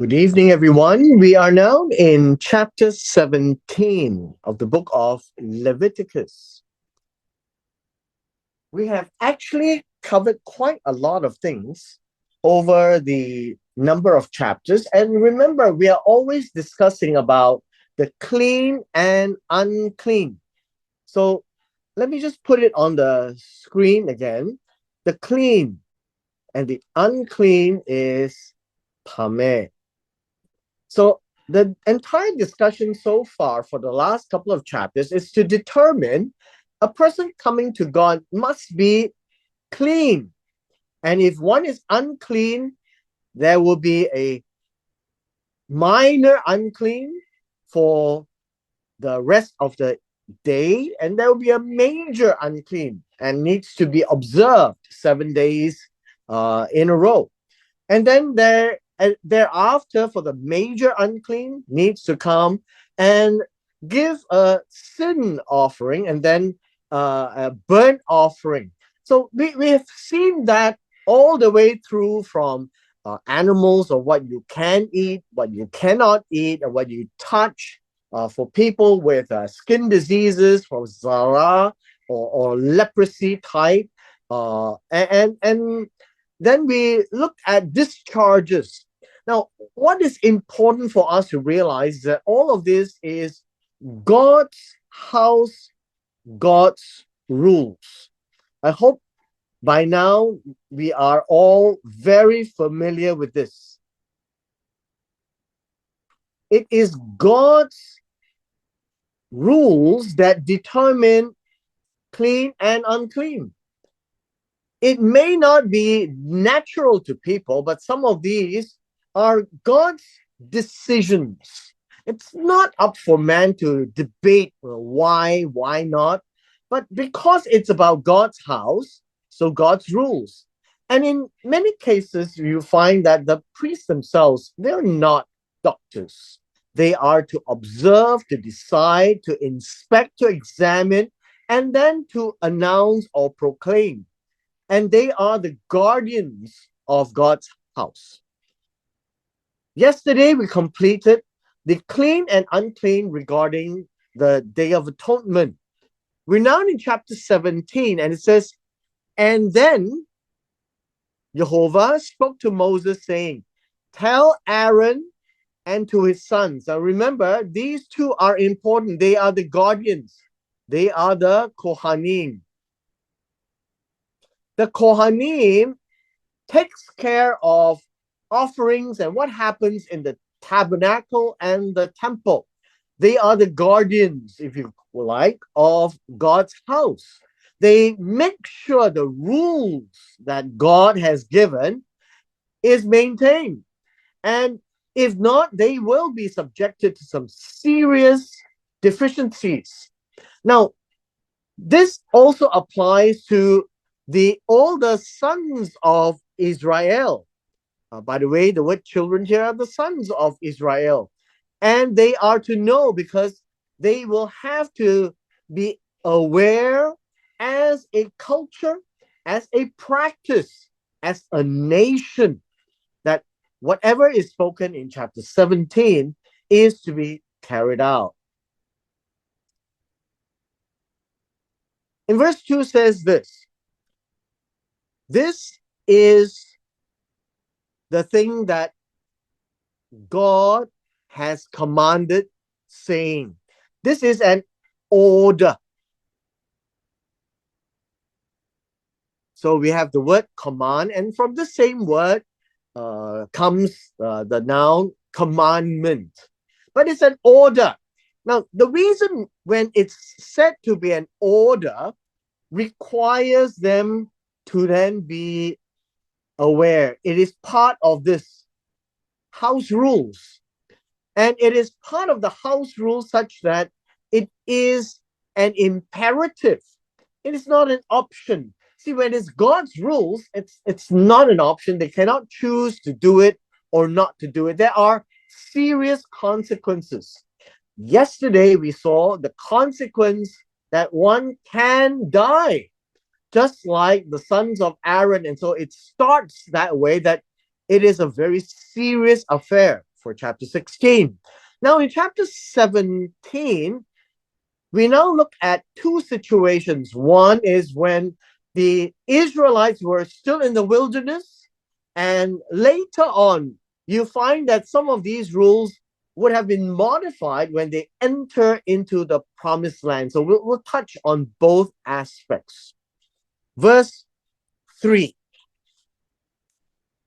Good evening, everyone. We are now in chapter 17 of the book of Leviticus. We have actually covered quite a lot of things over the number of chapters. And remember, we are always discussing about the clean and unclean. So let me just put it on the screen again. The clean and the unclean is tameh. So the entire discussion so far for the last couple of chapters is to determine a person coming to God must be clean. And if one is unclean, there will be a minor unclean for the rest of the day, and there will be a major unclean and needs to be observed 7 days in a row. And then thereafter, for the major unclean, needs to come and give a sin offering and then a burnt offering. So we have seen that all the way through from animals, or what you can eat, what you cannot eat, and what you touch. For people with skin diseases, for zara or leprosy type, and then we looked at discharges. Now, what is important for us to realize is that all of this is God's house, God's rules. I hope by now we are all very familiar with this. It is God's rules that determine clean and unclean. It may not be natural to people, but some of these are God's decisions. It's not up for man to debate why not, but because it's about God's house, so God's rules. And in many cases, you find that the priests themselves, they're not doctors. They are to observe, to decide, to inspect, to examine, and then to announce or proclaim. And they are the guardians of God's house. Yesterday, we completed the clean and unclean regarding the Day of Atonement. We're now in chapter 17, and it says, "And then Jehovah spoke to Moses, saying, Tell Aaron and to his sons." Now remember, these two are important. They are the guardians. They are the Kohanim. The Kohanim takes care of offerings and what happens in the tabernacle and the temple. They are the guardians, if you like, of God's house. They make sure the rules that God has given is maintained. And if not, they will be subjected to some serious deficiencies. Now, this also applies to the older sons of Israel. By the way, the word children here are the sons of Israel. And they are to know because they will have to be aware as a culture, as a practice, as a nation, that whatever is spoken in chapter 17 is to be carried out. In verse 2 says this is the thing that God has commanded, saying, this is an order. So we have the word command, and from the same word comes the noun commandment. But it's an order. Now, the reason when it's said to be an order requires them to then be aware. It is part of this house rules. And it is part of the house rules such that it is an imperative. It is not an option. See, when it's God's rules, it's not an option. They cannot choose to do it or not to do it. There are serious consequences. Yesterday, we saw the consequence that one can die, just like the sons of Aaron. And so it starts that way, that it is a very serious affair. for chapter 16. Now, in chapter 17, we now look at two situations. One is when the Israelites were still in the wilderness, and later on, you find that some of these rules would have been modified when they enter into the promised land. So we'll touch on both aspects. Verse 3,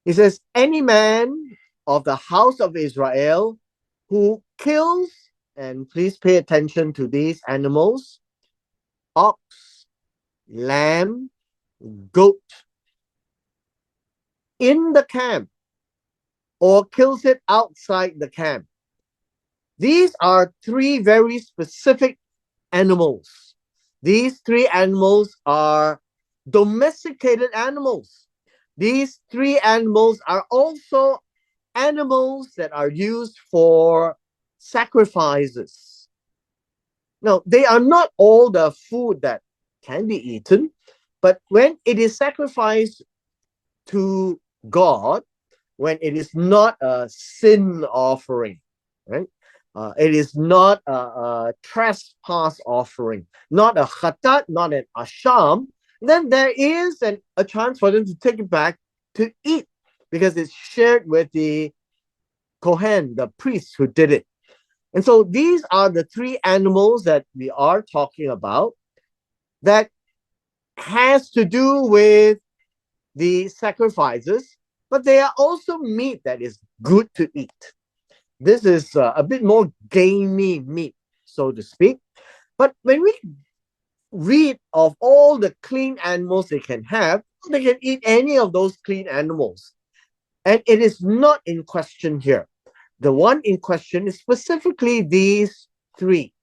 it says, any man of the house of Israel who kills, and please pay attention to these animals, ox, lamb, goat, in the camp, or kills it outside the camp. These are three very specific animals. These three animals are domesticated animals. These three animals are also animals that are used for sacrifices. Now, they are not all the food that can be eaten, but when it is sacrificed to God, when it is not a sin offering, right? It is not a trespass offering, not a khatat, not an asham, then there is a chance for them to take it back to eat because it's shared with the Kohen, the priest who did it. And so these are the three animals that we are talking about that has to do with the sacrifices, but they are also meat that is good to eat. This is a bit more gamey meat, so to speak. But when we read of all the clean animals they can have, they can eat any of those clean animals. And it is not in question here. The one in question is specifically these three.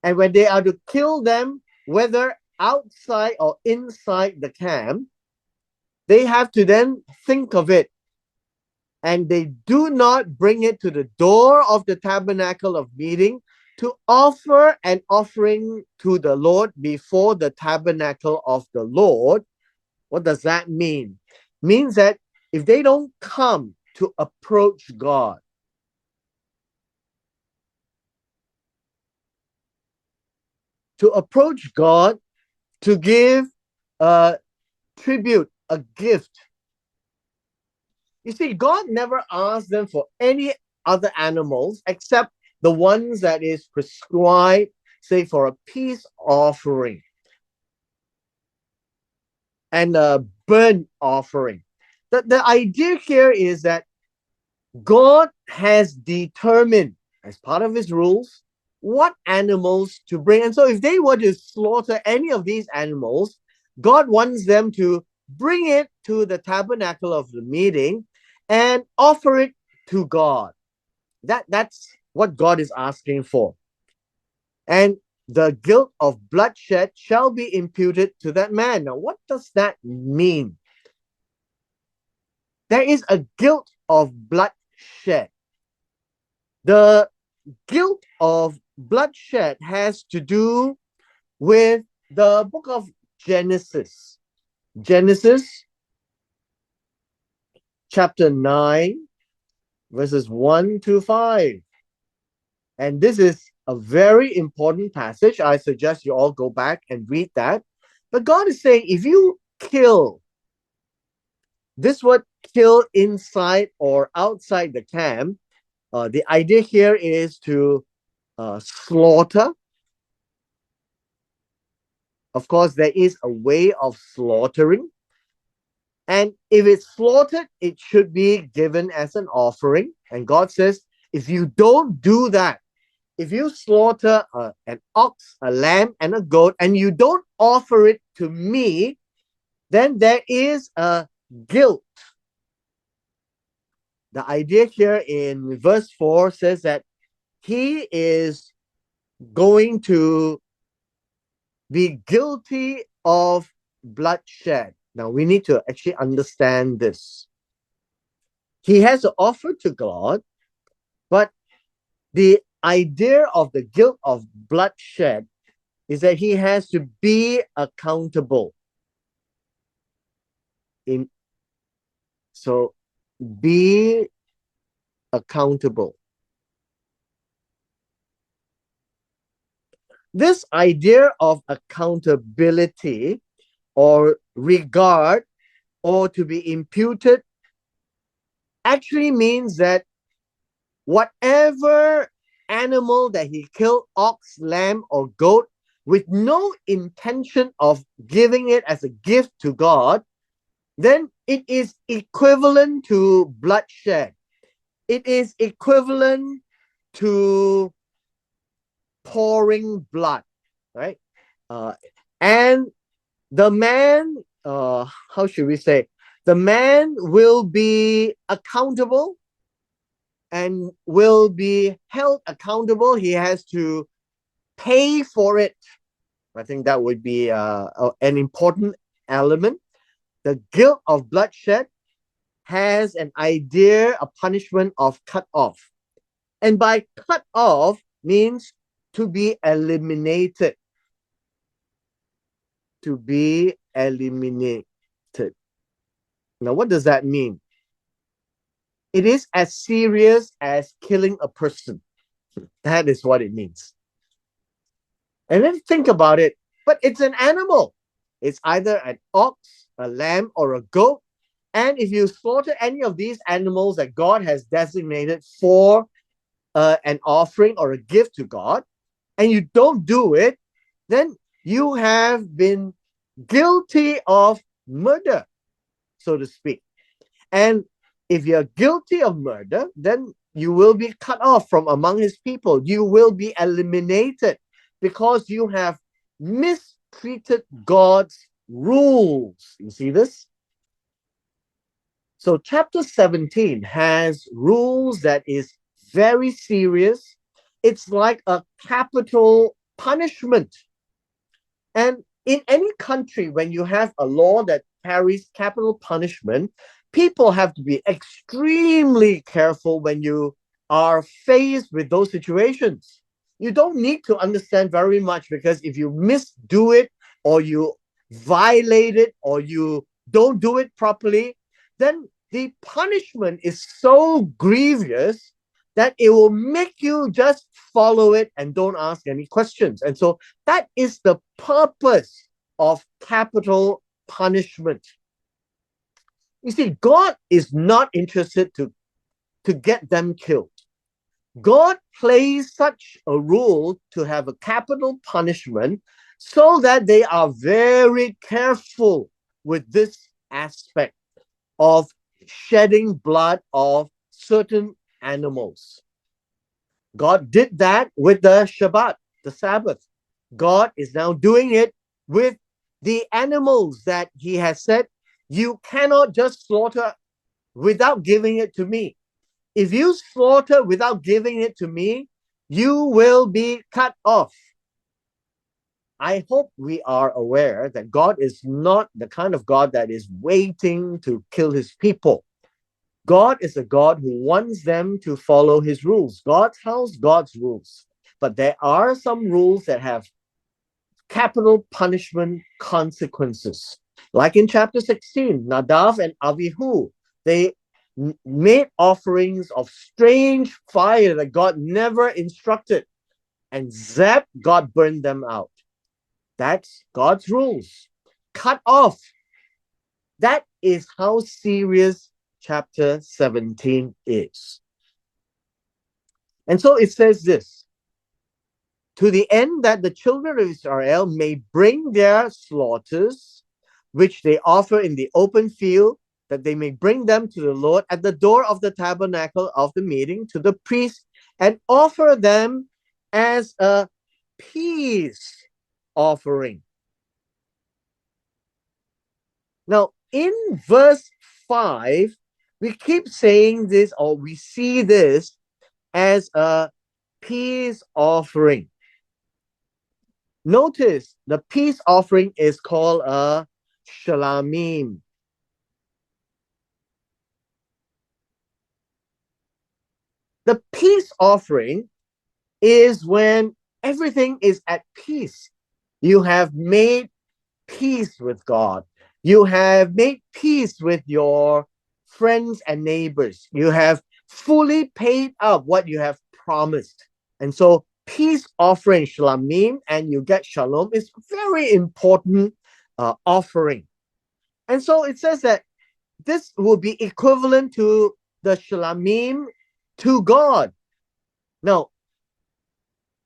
And when they are to kill them, whether outside or inside the camp, they have to then think of it. And they do not bring it to the door of the tabernacle of meeting to offer an offering to the Lord before the tabernacle of the Lord. What does that mean? Means that if they don't come to approach God, to give a tribute, a gift. You see, God never asked them for any other animals except the ones that is prescribed, say, for a peace offering and a burnt offering. The idea here is that God has determined, as part of his rules, what animals to bring. And so if they were to slaughter any of these animals, God wants them to bring it to the tabernacle of the meeting and offer it to God. That's what God is asking for. And the guilt of bloodshed shall be imputed to that man. Now, what does that mean? There is a guilt of bloodshed. The guilt of bloodshed has to do with the book of Genesis. Genesis chapter 9, verses 1 to 5. And this is a very important passage. I suggest you all go back and read that. But God is saying, if you kill, this word kill inside or outside the camp, the idea here is to slaughter. Of course, there is a way of slaughtering. And if it's slaughtered, it should be given as an offering. And God says, if you don't do that, if you slaughter an ox, a lamb, and a goat, and you don't offer it to me, then there is a guilt. The idea here in verse 4 says that he is going to be guilty of bloodshed. Now, we need to actually understand this. He has to offer to God, but the idea of the guilt of bloodshed is that he has to be accountable. So be accountable. This idea of accountability or regard or to be imputed actually means that whatever animal that he killed, ox, lamb, or goat, with no intention of giving it as a gift to God, then it is equivalent to bloodshed. It is equivalent to pouring blood, right? And the man, how should we say, the man will be accountable and will be held accountable. He has to pay for it. I think that would be an important element. The guilt of bloodshed has an idea, a punishment of cut off. And by cut off means to be eliminated. To be eliminated. Now, what does that mean? It is as serious as killing a person. That is what it means. And then think about it, but it's an animal. It's either an ox, a lamb, or a goat. And if you slaughter any of these animals that God has designated for an offering or a gift to God, and you don't do it, then you have been guilty of murder, so to speak. And if you're guilty of murder, then you will be cut off from among his people. You will be eliminated because you have mistreated God's rules. You see this? So chapter 17 has rules that is very serious. It's like a capital punishment. And in any country, when you have a law that carries capital punishment, people have to be extremely careful when you are faced with those situations. You don't need to understand very much, because if you misdo it or you violate it or you don't do it properly, then the punishment is so grievous that it will make you just follow it and don't ask any questions. And so that is the purpose of capital punishment. You see, God is not interested to get them killed. God plays such a rule to have a capital punishment so that they are very careful with this aspect of shedding blood of certain animals. God did that with the Shabbat, the Sabbath. God is now doing it with the animals that he has said, you cannot just slaughter without giving it to me. If you slaughter without giving it to me, you will be cut off. I hope we are aware that God is not the kind of God that is waiting to kill his people. God is a God who wants them to follow his rules. God's house, God's rules. But there are some rules that have capital punishment consequences. Like in chapter 16, Nadav and Avihu, they made offerings of strange fire that God never instructed. And zap, God burned them out. That's God's rules. Cut off. That is how serious chapter 17 is. And so it says this, to the end that the children of Israel may bring their slaughters, which they offer in the open field, that they may bring them to the Lord at the door of the tabernacle of the meeting to the priest, and offer them as a peace offering. Now, in verse 5, we keep saying this, or we see this as a peace offering. Notice the peace offering is called a shalamim. The peace offering is when everything is at peace. You have made peace with God. You have made peace with your friends and neighbors. You have fully paid up what you have promised. And so peace offering, shlamim, and you get shalom is very important offering. And so it says that this will be equivalent to the shlamim to God. Now,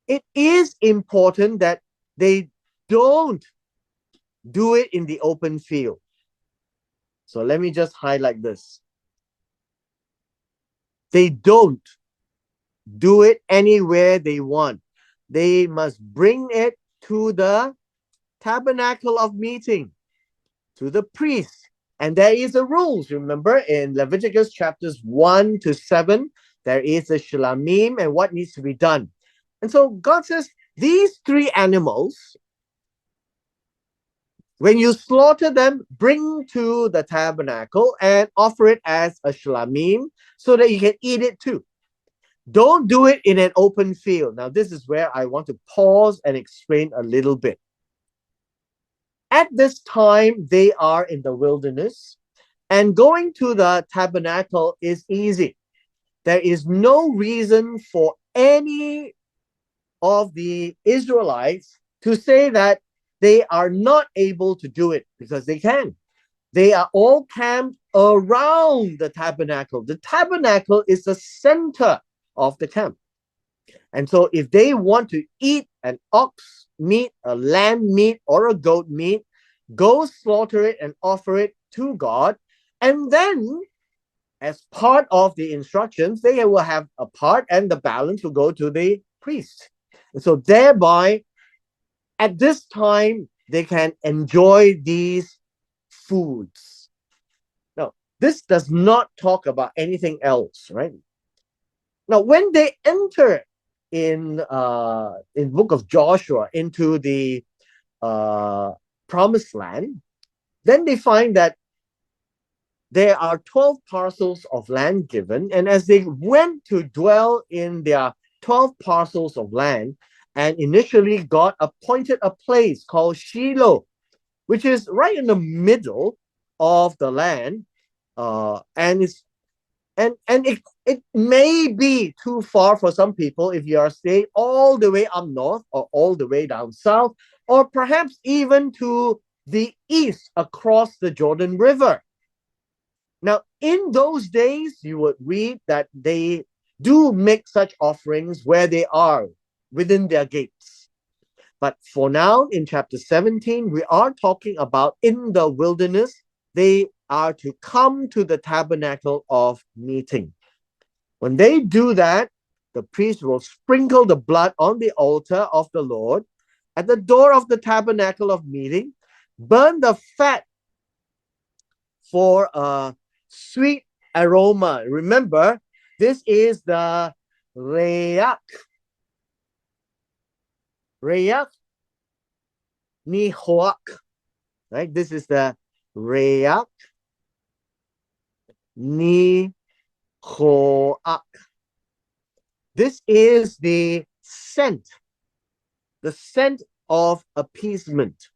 it is important that they don't do it in the open field. So let me just highlight this. They don't do it anywhere they want. They must bring it to the tabernacle of meeting, to the priest. And there is a rules. Remember in Leviticus chapters 1 to 7, there is a shlamim and what needs to be done. And so God says, these three animals, when you slaughter them, bring to the tabernacle and offer it as a shlamim so that you can eat it too. Don't do it in an open field. Now, this is where I want to pause and explain a little bit. At this time, they are in the wilderness, and going to the tabernacle is easy. There is no reason for any of the Israelites to say that they are not able to do it, because they can. They are all camped around the tabernacle. The tabernacle is the center of the camp. And so if they want to eat an ox meat, a lamb meat, or a goat meat, go slaughter it and offer it to God. And then, as part of the instructions, they will have a part and the balance will go to the priest. And so thereby, at this time, they can enjoy these foods. Now, this does not talk about anything else, right? Now, when they enter in book of Joshua into the promised land, then they find that there are 12 parcels of land given, and as they went to dwell in their 12 parcels of land, and initially God appointed a place called Shiloh, which is right in the middle of the land, and it's and it may be too far for some people if you are staying all the way up north or all the way down south, or perhaps even to the east across the Jordan River. Now, in those days, you would read that they do make such offerings where they are within their gates. But for now, in chapter 17, we are talking about in the wilderness, they are to come to the tabernacle of meeting. When they do that, the priest will sprinkle the blood on the altar of the Lord at the door of the tabernacle of meeting, burn the fat for a sweet aroma. Remember, this is the reyak. Reyak nihoak. Right? This is the reyak nihoak. This is the scent of appeasement.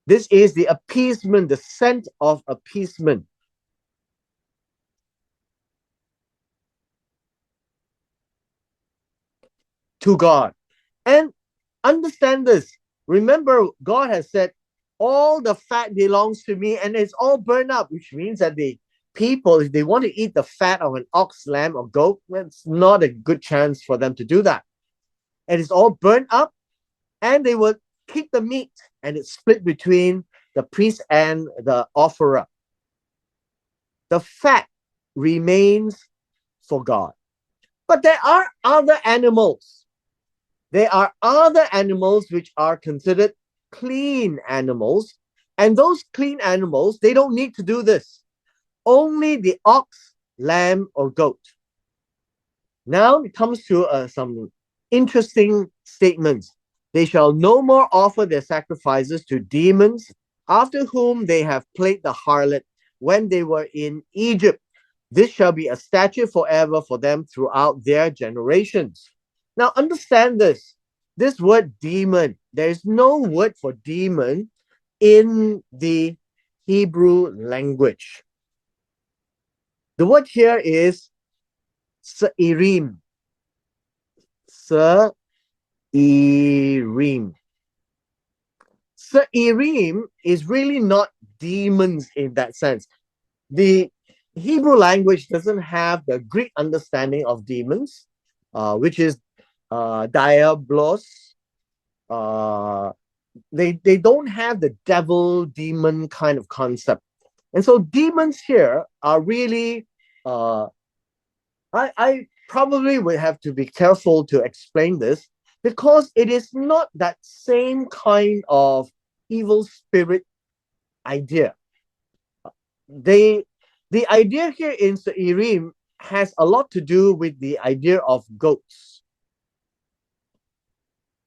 This is the appeasement, the scent of appeasement. To God. And understand this. Remember, God has said, all the fat belongs to me, and it's all burned up, which means that the people, if they want to eat the fat of an ox, lamb, or goat, it's not a good chance for them to do that. And it's all burned up, and they would keep the meat, and it's split between the priest and the offerer. The fat remains for God. But there are other animals. There are other animals which are considered clean animals. And those clean animals, they don't need to do this. Only the ox, lamb, or goat. Now it comes to some interesting statements. They shall no more offer their sacrifices to demons, after whom they have played the harlot when they were in Egypt. This shall be a statute forever for them throughout their generations. Now understand this. This word demon, there is no word for demon in the Hebrew language. The word here is Se'irim. Se'irim. Se'irim is really not demons in that sense. The Hebrew language doesn't have the Greek understanding of demons, which is diablos. Uh, they don't have the devil demon kind of concept, and so demons here are really. I probably would have to be careful to explain this because it is not that same kind of evil spirit idea. They the idea here in Se'irim has a lot to do with the idea of goats.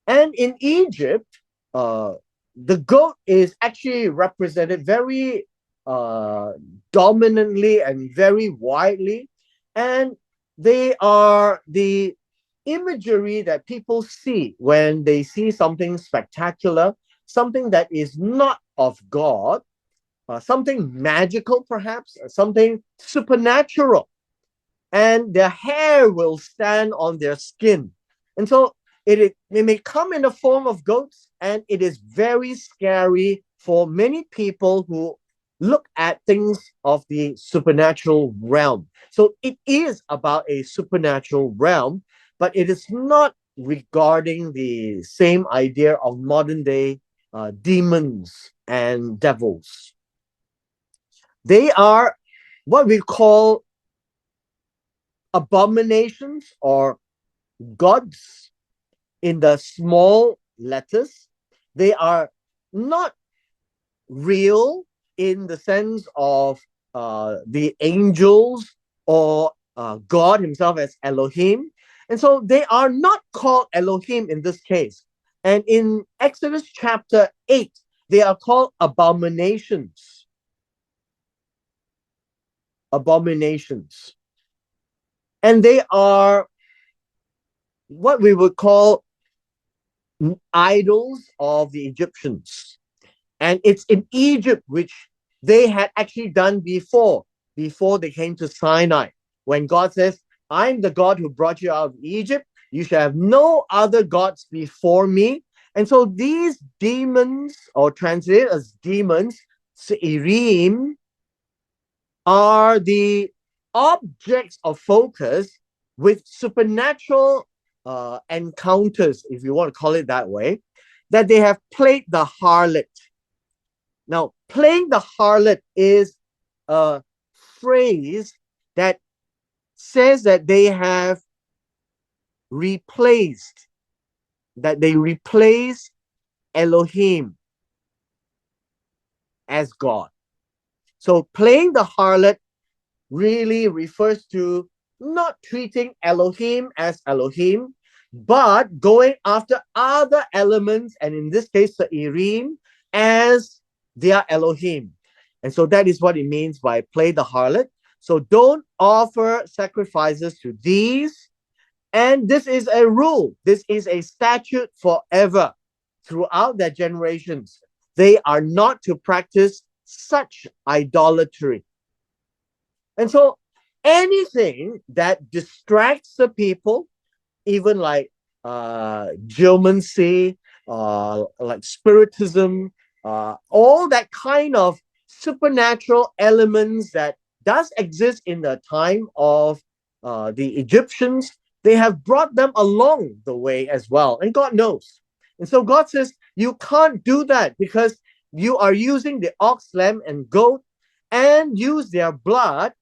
And in Egypt, uh, the goat is actually represented very uh, dominantly and very widely. And they are the imagery that people see when they see something spectacular, something that is not of God, something magical, perhaps, something supernatural, and their hair will stand on their skin. And so it may come in the form of goats, and it is very scary for many people who look at things of the supernatural realm. So it is about a supernatural realm, but it is not regarding the same idea of modern day demons and devils. They are what we call abominations or gods in the small letters. They are not real in the sense of the angels or God himself as Elohim. And so they are not called Elohim in this case. And in Exodus chapter 8, they are called abominations. Abominations. And they are what we would call idols of the Egyptians. And it's in Egypt, which they had actually done before they came to Sinai. When God says, I'm the God who brought you out of Egypt, you shall have no other gods before me. And so these demons, or translated as demons, Se'irim, are the objects of focus with supernatural encounters, if you want to call it that way, that they have played the harlot. Now, playing the harlot is a phrase that says that they have replaced, that they replace Elohim as God. So playing the harlot really refers to not treating Elohim as Elohim, but going after other elements, and in this case, the Se'irim, as their Elohim. And so that is what it means by play the harlot. So don't offer sacrifices to these. And this is a rule. This is a statute forever throughout their generations. They are not to practice such idolatry. And so anything that distracts the people, even like geomancy, like spiritism, all that kind of supernatural elements that does exist in the time of the Egyptians, they have brought them along the way as well. And God knows. And so God says, you can't do that because you are using the ox, lamb, and goat and use their blood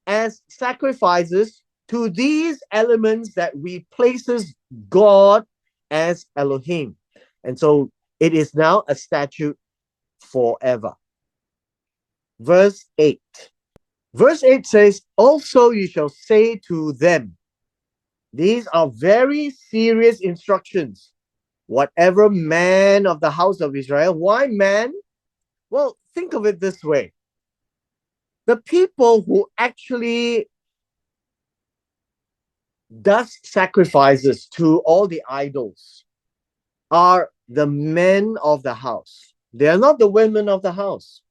as sacrifices to these elements that replaces God as Elohim. And so it is now a statute forever. Verse 8. Verse 8 says, also you shall say to them, these are very serious instructions. Whatever man of the house of Israel, why man? Well, think of it this way. The people who actually does sacrifices to all the idols are the men of the house. They are not the women of the house.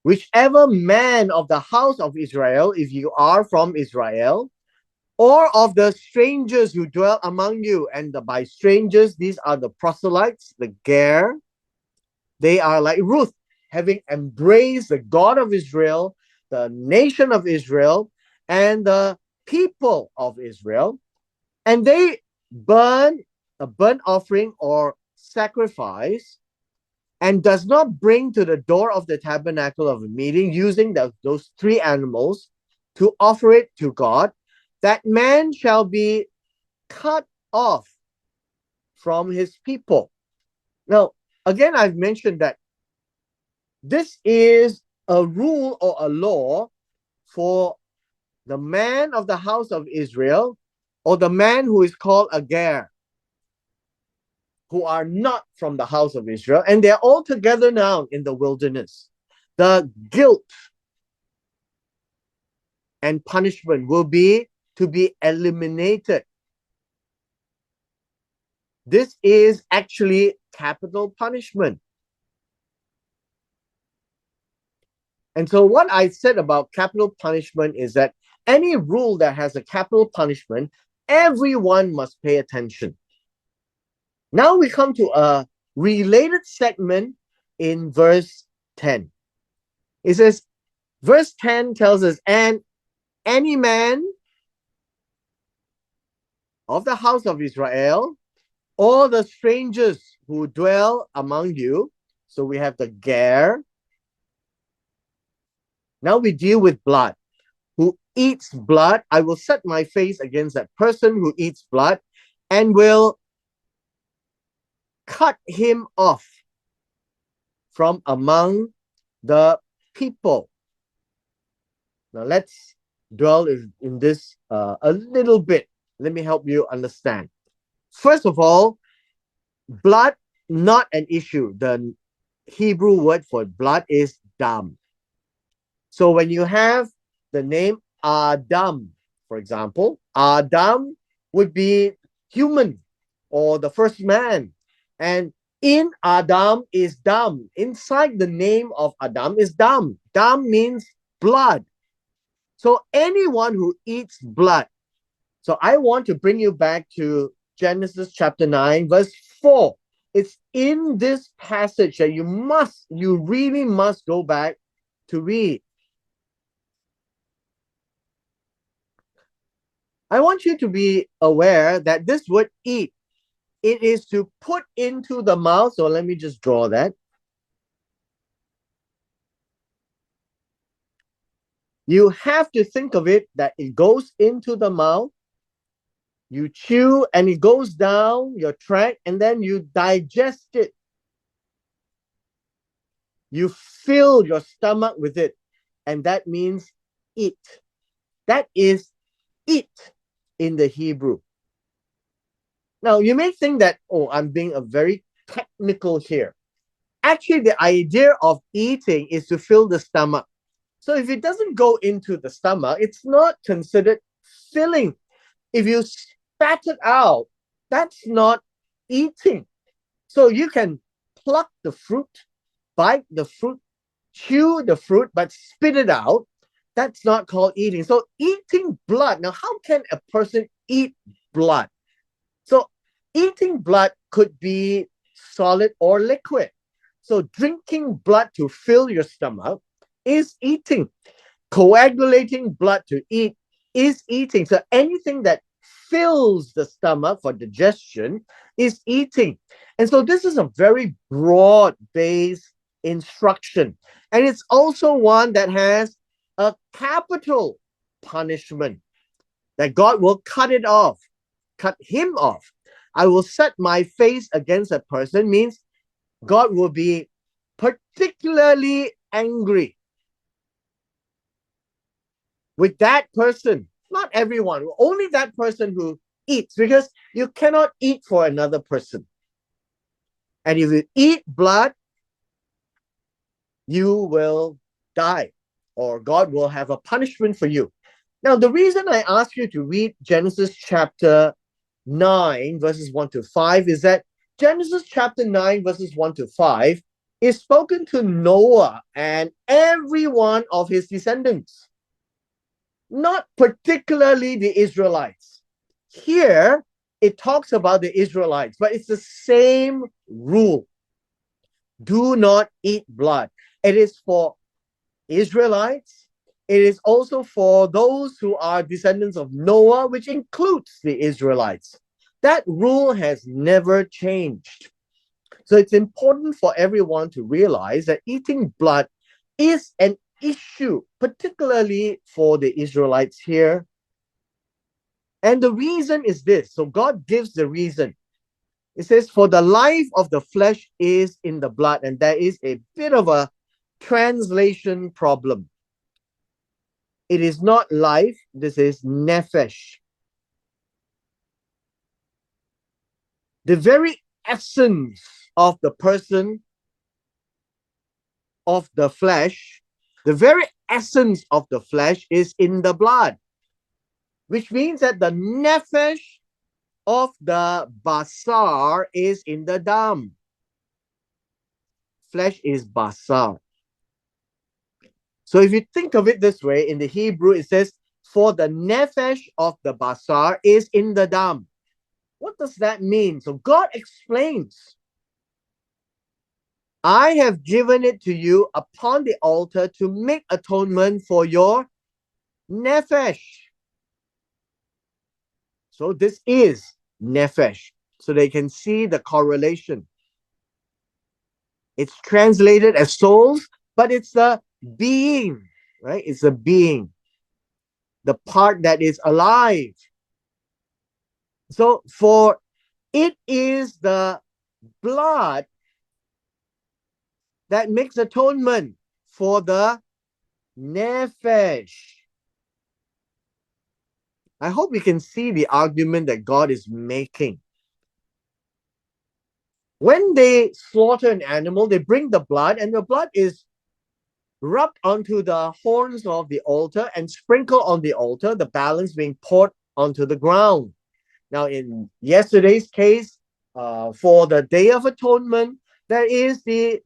Whichever man of the house of Israel, if you are from Israel, or of the strangers who dwell among you. And by strangers, these are the proselytes, the Ger. They are like Ruth, having embraced the God of Israel, the nation of Israel, and the people of Israel. And they burn a burnt offering or sacrifice and does not bring to the door of the tabernacle of a meeting using those three animals to offer it to God, that man shall be cut off from his people. Now, again, I've mentioned that this is a rule or a law for the man of the house of Israel or the man who is called a Ger, who are not from the house of Israel, and they're all together now in the wilderness. The guilt and punishment will be to be eliminated. This is actually capital punishment. And so, what I said about capital punishment is that any rule that has a capital punishment, everyone must pay attention. Now we come to a related segment in verse 10. It says, verse 10 tells us, and any man of the house of Israel, or the strangers who dwell among you. So we have the Ger. Now we deal with blood. Who eats blood, I will set my face against that person who eats blood and will cut him off from among the people. Now let's dwell in this a little bit. Let me help you understand. First of all, blood, not an issue. The Hebrew word for blood is dam. So when you have the name Adam, for example, Adam would be human or the first man. And in Adam is dam. Inside the name of Adam is dam. Dam means blood. So anyone who eats blood. So I want to bring you back to Genesis chapter 9, verse 4. It's in this passage that you really must go back to read. I want you to be aware that this word eat, it is to put into the mouth. So let me just draw that. You have to think of it that it goes into the mouth, you chew, and it goes down your tract, and then you digest it. You fill your stomach with it, and that means eat. That is eat in the Hebrew. Now, you may think that, oh, I'm being a very technical here. Actually, the idea of eating is to fill the stomach. So if it doesn't go into the stomach, it's not considered filling. If you spat it out, that's not eating. So you can pluck the fruit, bite the fruit, chew the fruit, but spit it out. That's not called eating. So eating blood. Now, how can a person eat blood? So eating blood could be solid or liquid. So drinking blood to fill your stomach is eating. Coagulating blood to eat is eating. So anything that fills the stomach for digestion is eating. And so this is a very broad-based instruction. And it's also one that has a capital punishment that God will cut it off, cut him off. I will set my face against a person means God will be particularly angry with that person. Not everyone, only that person who eats, because you cannot eat for another person. And if you eat blood, you will die, or God will have a punishment for you. Now, the reason I ask you to read Genesis chapter 9, verses 1 to 5, is that Genesis chapter 9, verses 1 to 5 is spoken to Noah and every one of his descendants. not particularly the Israelites. Here, it talks about the Israelites, but it's the same rule. Do not eat blood. It is for Israelites. It is also for those who are descendants of Noah, which includes the Israelites. That rule has never changed. So it's important for everyone to realize that eating blood is an issue, particularly for the Israelites here. And the reason is this. So God gives the reason. It says, for the life of the flesh is in the blood. And there is a bit of a translation problem. It is not life, this is nephesh. The very essence of the person, of the flesh, the very essence of the flesh is in the blood, which means that the nephesh of the basar is in the dam. Flesh is basar. So if you think of it this way, in the Hebrew, it says, for the nephesh of the basar is in the dam. What does that mean? So God explains, I have given it to you upon the altar to make atonement for your nephesh. So this is nephesh. So they can see the correlation. It's translated as souls, but it's the being, right? It's the being, the part that is alive. So for it is the blood that makes atonement for the nephesh. I hope you can see the argument that God is making. When they slaughter an animal, they bring the blood, and the blood is rubbed onto the horns of the altar and sprinkled on the altar, the balance being poured onto the ground. Now, in yesterday's case, for the Day of Atonement, there is the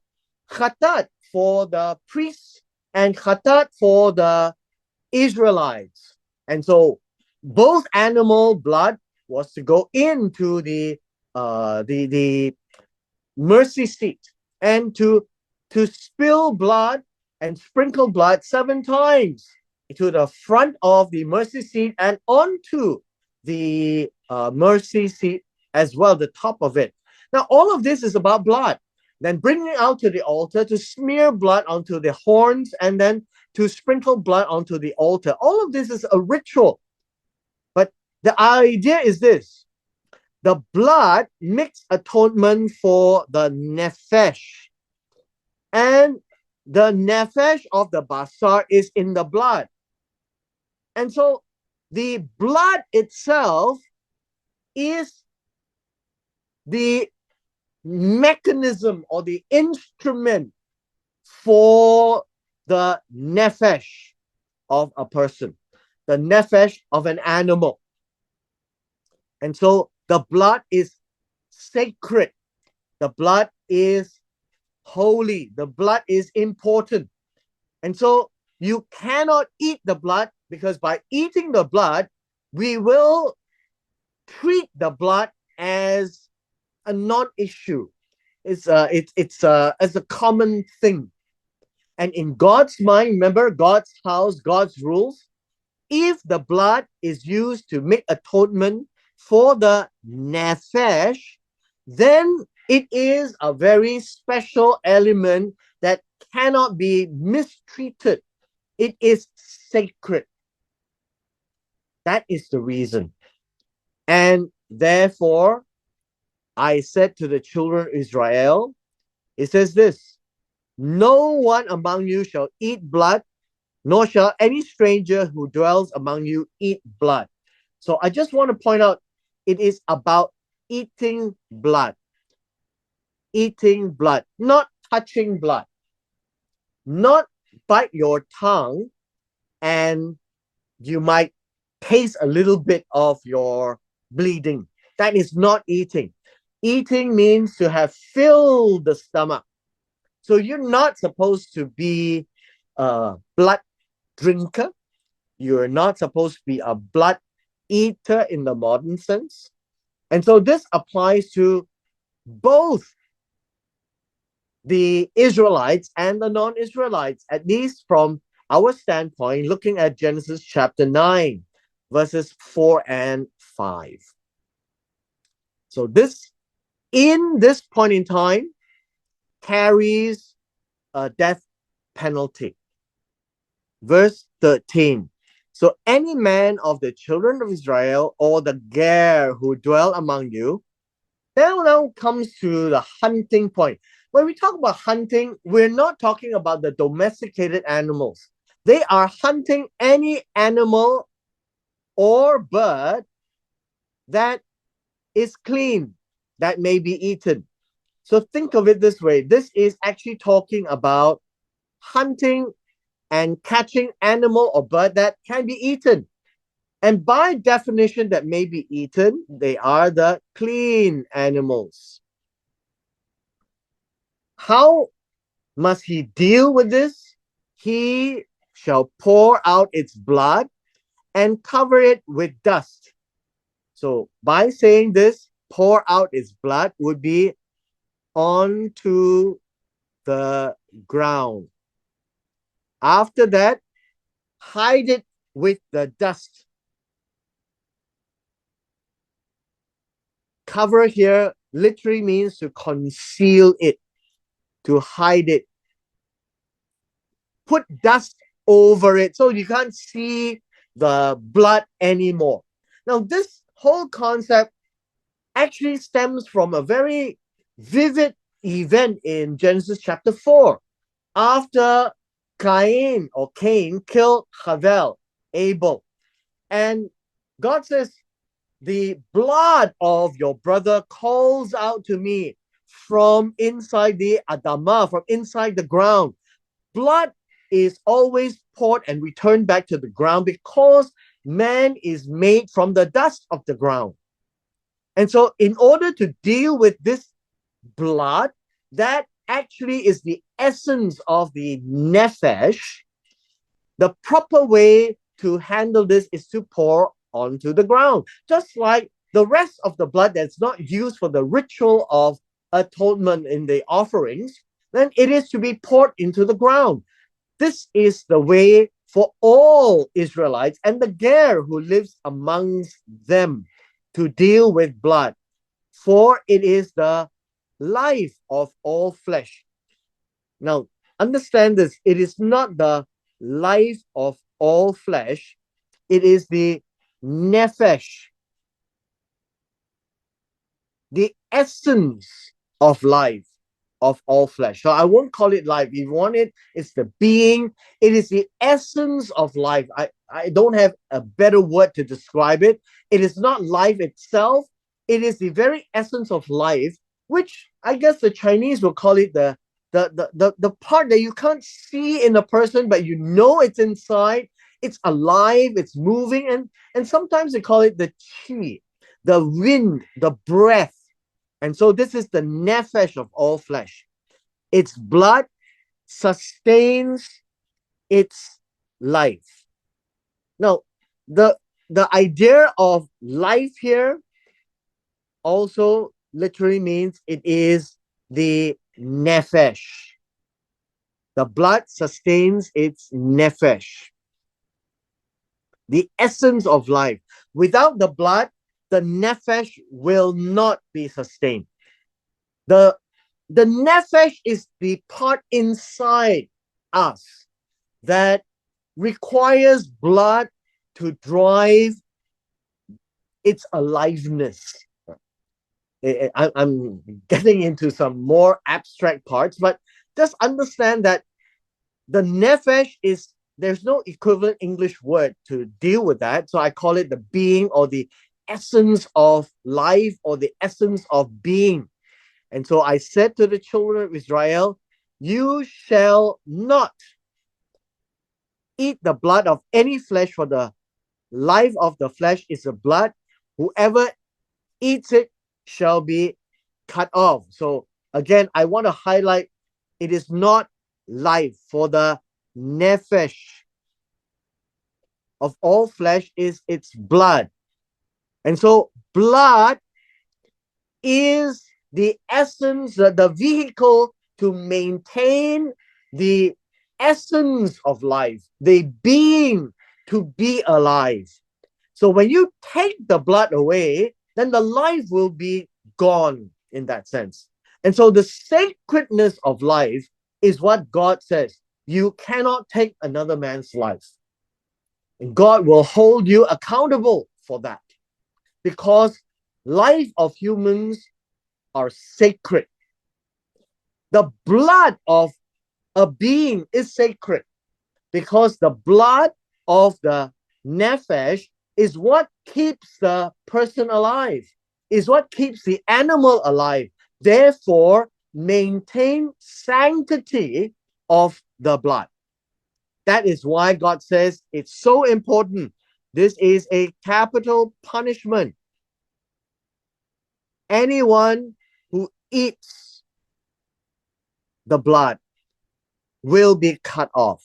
khatat for the priests and khatat for the Israelites. And so both animal blood was to go into the mercy seat and to spill blood and sprinkle blood 7 times to the front of the mercy seat and onto the mercy seat as well, the top of it. Now, all of this is about blood. Then bringing it out to the altar to smear blood onto the horns and then to sprinkle blood onto the altar. All of this is a ritual. But the idea is this. The blood makes atonement for the nephesh. And the nephesh of the basar is in the blood. And so the blood itself is the mechanism or the instrument for the nephesh of a person, the nephesh of an animal. And so the blood is sacred. The blood is holy. The blood is important. And so you cannot eat the blood, because by eating the blood, we will treat the blood as a non-issue. It's as a common thing. And in God's mind, remember, God's house, God's rules, if the blood is used to make atonement for the nephesh, then it is a very special element that cannot be mistreated. It is sacred. That is the reason. And therefore, I said to the children of Israel, it says this, no one among you shall eat blood, nor shall any stranger who dwells among you eat blood. So I just want to point out, it is about eating blood. Eating blood, not touching blood. Not bite your tongue and you might taste a little bit of your bleeding. That is not eating. Eating means to have filled the stomach. So you're not supposed to be a blood drinker. You're not supposed to be a blood eater in the modern sense. And so this applies to both the Israelites and the non Israelites, at least from our standpoint, looking at Genesis chapter 9, verses 4 and 5. So, this, in this point in time, carries a death penalty. Verse 13. So, any man of the children of Israel or the Ger who dwell among you, now comes to the hunting point. When we talk about hunting, we're not talking about the domesticated animals. They are hunting any animal or bird that is clean, that may be eaten. So think of it this way. This is actually talking about hunting and catching animal or bird that can be eaten. And by definition, that may be eaten, they are the clean animals. How must he deal with this? He shall pour out its blood and cover it with dust. So by saying this, pour out its blood would be onto the ground. After that, hide it with the dust. Cover here literally means to conceal it, to hide it. Put dust over it so you can't see the blood anymore. Now, this whole concept actually stems from a very vivid event in Genesis chapter 4. After Cain killed Havel, Abel, and God says, the blood of your brother calls out to me from inside the Adamah, from inside the ground. Blood is always poured and returned back to the ground because man is made from the dust of the ground. And so, in order to deal with this blood, that actually is the essence of the nephesh, the proper way to handle this is to pour onto the ground. Just like the rest of the blood that's not used for the ritual of atonement in the offerings, then it is to be poured into the ground. This is the way for all Israelites and the Ger who lives amongst them to deal with blood, for it is the life of all flesh. Now, understand this, it is not the life of all flesh, it is the nephesh, the essence of life of all flesh. So I won't call it life. If you want it, it's the being. It is the essence of life. I don't have a better word to describe it. It is not life itself. It is the very essence of life, which I guess the Chinese will call it the part that you can't see in a person, but you know it's inside. It's alive. It's moving, and sometimes they call it the qi, the wind, the breath. And so this is the nephesh of all flesh. Its blood sustains its life. Now, the idea of life here also literally means it is the nephesh. The blood sustains its nephesh, the essence of life. Without the blood, the nephesh will not be sustained. The nephesh is the part inside us that requires blood to drive its aliveness. I'm getting into some more abstract parts, but just understand that the nephesh is, there's no equivalent English word to deal with that. So I call it the being or the essence of life or the essence of being. And so I said to the children of Israel, you shall not eat the blood of any flesh, for the life of the flesh is the blood. Whoever eats it shall be cut off. So again, I want to highlight it is not life, for the nephesh of all flesh is its blood. And so blood is the essence, the vehicle to maintain the essence of life, the being to be alive. So when you take the blood away, then the life will be gone in that sense. And so the sacredness of life is what God says. You cannot take another man's life. And God will hold you accountable for that because life of humans are sacred. The blood of a being is sacred because the blood of the nephesh is what keeps the person alive, is what keeps the animal alive. Therefore, maintain sanctity of the blood. That is why God says it's so important. This is a capital punishment. Anyone who eats the blood will be cut off.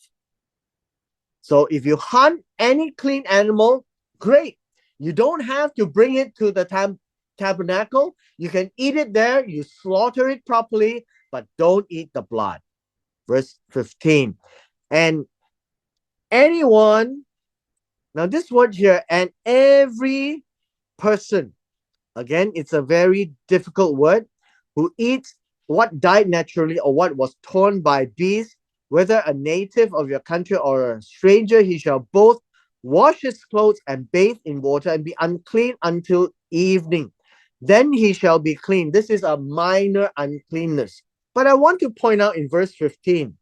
So if you hunt any clean animal, great. You don't have to bring it to the tabernacle. You can eat it there. You slaughter it properly, but don't eat the blood. Verse 15. And anyone, now this word here, and every person, again, it's a very difficult word, who eats what died naturally or what was torn by beasts, whether a native of your country or a stranger, he shall both wash his clothes and bathe in water and be unclean until evening. Then he shall be clean. This is a minor uncleanness. But I want to point out in verse 15,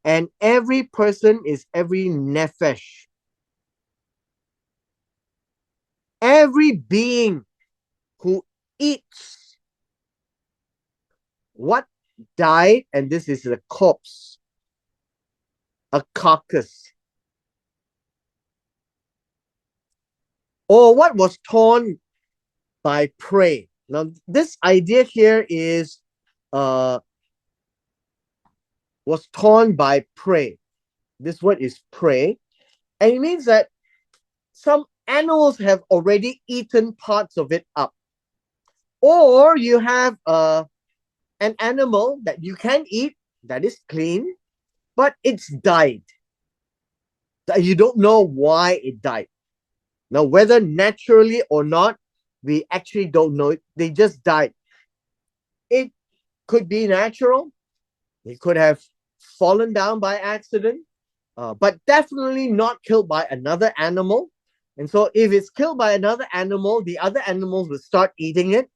and every person is every nephesh. Every being who eats what died, and this is a corpse, a carcass, or what was torn by prey. Now, this idea here is was torn by prey. This word is prey, and it means that some animals have already eaten parts of it up, or you have an animal that you can eat that is clean, but it's died. You don't know why it died. Now, whether naturally or not, we actually don't know it. They just died. It could be natural. It could have fallen down by accident, but definitely not killed by another animal. And so if it's killed by another animal, the other animals will start eating it.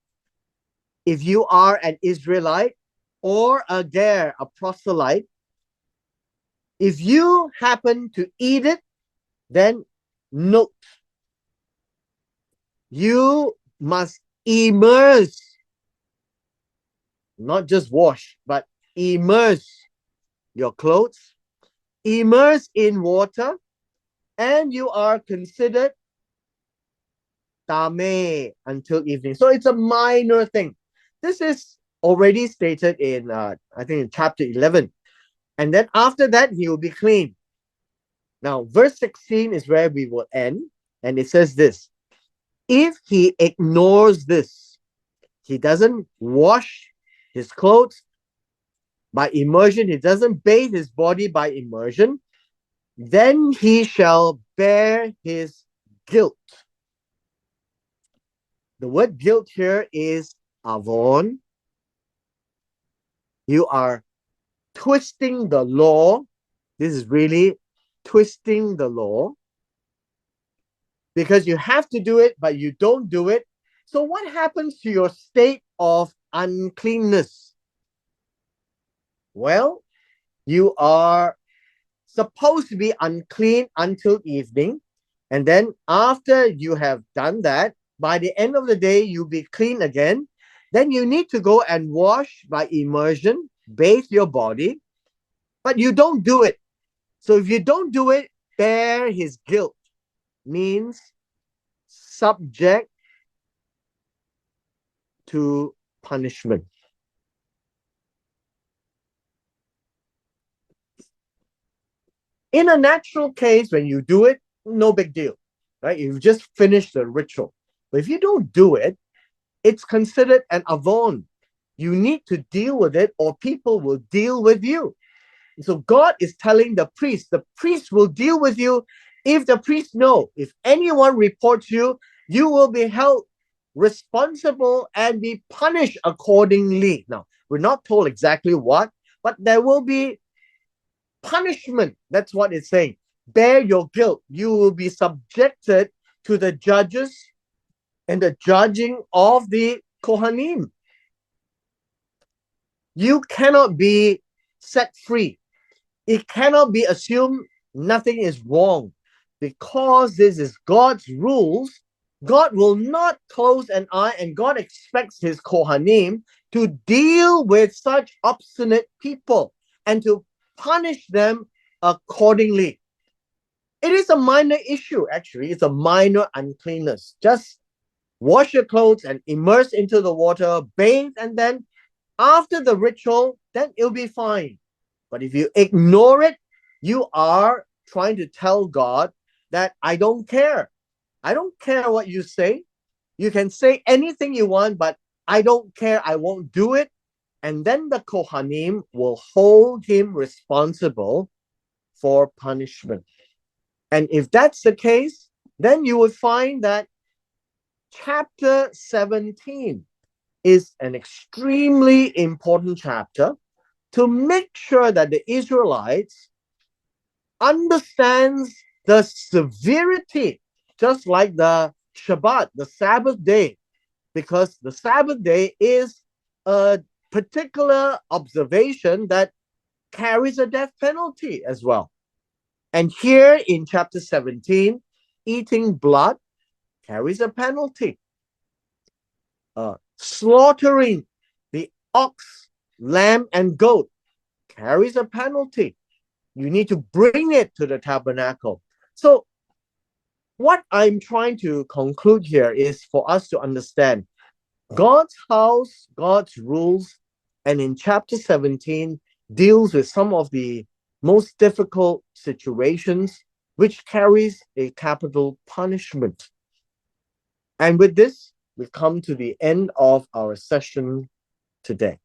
If you are an Israelite or a ger, a proselyte, if you happen to eat it, then note, you must immerse, not just wash, but immerse your clothes, immerse in water, and you are considered tame until evening. So it's a minor thing. This is already stated in, I think, in chapter 11. And then after that, he will be clean. Now, verse 16 is where we will end. And it says this: if he ignores this, he doesn't wash his clothes by immersion, he doesn't bathe his body by immersion, then he shall bear his guilt. The word guilt here is avon. You are twisting the law. This is really twisting the law because you have to do it, but you don't do it. So what happens to your state of uncleanness? Well, you are supposed to be unclean until evening. And then after you have done that, by the end of the day, you'll be clean again. Then you need to go and wash by immersion, bathe your body, but you don't do it. So if you don't do it, bear his guilt means subject to punishment. In a natural case, when you do it, no big deal, right? You've just finished the ritual. But if you don't do it, it's considered an avon. You need to deal with it, or people will deal with you. So God is telling the priest will deal with you. If the priest know, if anyone reports you, you will be held responsible and be punished accordingly. Now, we're not told exactly what, but there will be punishment. That's what it's saying. Bear your guilt. You will be subjected to the judges and the judging of the Kohanim. You cannot be set free. It cannot be assumed nothing is wrong, because this is God's rules. God will not close an eye, and God expects his Kohanim to deal with such obstinate people and to punish them accordingly. It is a minor issue, actually. It's a minor uncleanness. Just wash your clothes and immerse into the water, bathe, and then after the ritual, then it'll be fine. But if you ignore it, you are trying to tell God that I don't care. I don't care what you say. You can say anything you want, but I don't care. I won't do it. And then the Kohanim will hold him responsible for punishment. And if that's the case, then you will find that chapter 17 is an extremely important chapter to make sure that the Israelites understands the severity, just like the Shabbat, the Sabbath day, because the Sabbath day is a particular observation that carries a death penalty as well. And here in chapter 17, eating blood carries a penalty. Slaughtering the ox, lamb, and goat carries a penalty. You need to bring it to the tabernacle. So what I'm trying to conclude here is for us to understand God's house, God's rules, and in chapter 17 deals with some of the most difficult situations which carries a capital punishment. And with this, we come to the end of our session today.